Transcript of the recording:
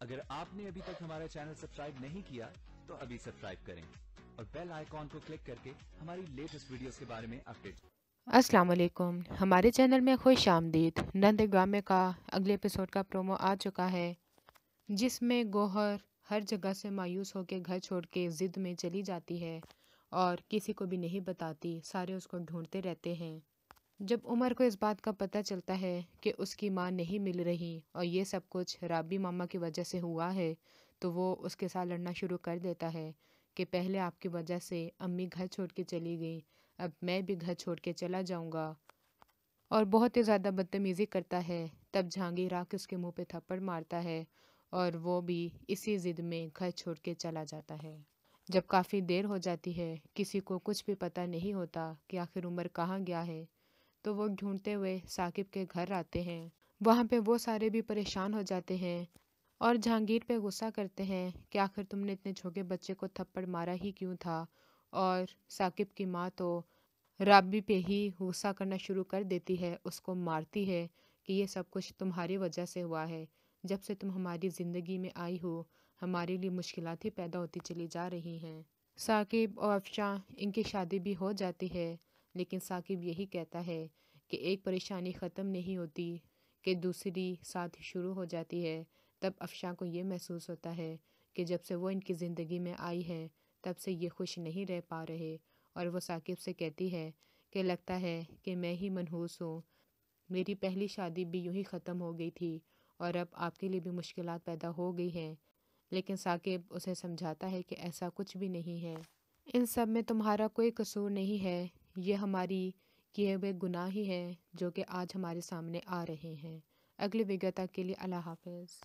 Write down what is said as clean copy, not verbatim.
اگر آپ نے ابھی تک ہمارا چینل سبسکرائب نہیں کیا تو ابھی سبسکرائب کریں اور بیل آئیکن کو کلک کر کے ہماری لیٹسٹ ویڈیوز کے بارے میں اپڈیٹ۔ السلام علیکم، ہمارے چینل میں خوش آمدید۔ نند ڈرامے کا اگلے ایپیسوڈ کا پرومو آ چکا ہے، جس میں گوہر ہر جگہ سے مایوس ہو کے گھر چھوڑ کے ضد میں چلی جاتی ہے اور کسی کو بھی نہیں بتاتی، سارے اس کو ڈھونڈتے رہتے ہیں۔ جب عمر کو اس بات کا پتہ چلتا ہے کہ اس کی ماں نہیں مل رہی اور یہ سب کچھ رابی ماما کی وجہ سے ہوا ہے، تو وہ اس کے ساتھ لڑنا شروع کر دیتا ہے کہ پہلے آپ کی وجہ سے امی گھر چھوڑ کے چلی گئی، اب میں بھی گھر چھوڑ کے چلا جاؤں گا، اور بہت ہی زیادہ بدتمیزی کرتا ہے۔ تب جہانگیر آ کے اس کے منہ پہ تھپڑ مارتا ہے اور وہ بھی اسی ضد میں گھر چھوڑ کے چلا جاتا ہے۔ جب کافی دیر ہو جاتی ہے، کسی کو کچھ بھی پتہ نہیں ہوتا کہ آخر عمر کہاں گیا ہے، تو وہ ڈھونڈتے ہوئے ثاقب کے گھر آتے ہیں۔ وہاں پہ وہ سارے بھی پریشان ہو جاتے ہیں اور جہانگیر پہ غصہ کرتے ہیں کہ آخر تم نے اتنے چھوٹے بچے کو تھپڑ مارا ہی کیوں تھا، اور ثاقب کی ماں تو رابی پہ ہی غصہ کرنا شروع کر دیتی ہے، اس کو مارتی ہے کہ یہ سب کچھ تمہاری وجہ سے ہوا ہے، جب سے تم ہماری زندگی میں آئی ہو ہمارے لیے مشکلات ہی پیدا ہوتی چلی جا رہی ہیں۔ ثاقب اور افشاں، ان کی شادی بھی ہو جاتی ہے، لیکن ثاقب یہی کہتا ہے کہ ایک پریشانی ختم نہیں ہوتی کہ دوسری ساتھ شروع ہو جاتی ہے۔ تب افشاں کو یہ محسوس ہوتا ہے کہ جب سے وہ ان کی زندگی میں آئی ہے تب سے یہ خوش نہیں رہ پا رہے، اور وہ ثاقب سے کہتی ہے کہ لگتا ہے کہ میں ہی منحوس ہوں، میری پہلی شادی بھی یوں ہی ختم ہو گئی تھی اور اب آپ کے لیے بھی مشکلات پیدا ہو گئی ہیں۔ لیکن ثاقب اسے سمجھاتا ہے کہ ایسا کچھ بھی نہیں ہے، ان سب میں تمہارا کوئی قصور نہیں ہے، یہ ہماری کیے ہوئے گناہ ہی ہیں جو کہ آج ہمارے سامنے آ رہے ہیں۔ اگلی ویڈیو تک کے لیے اللہ حافظ۔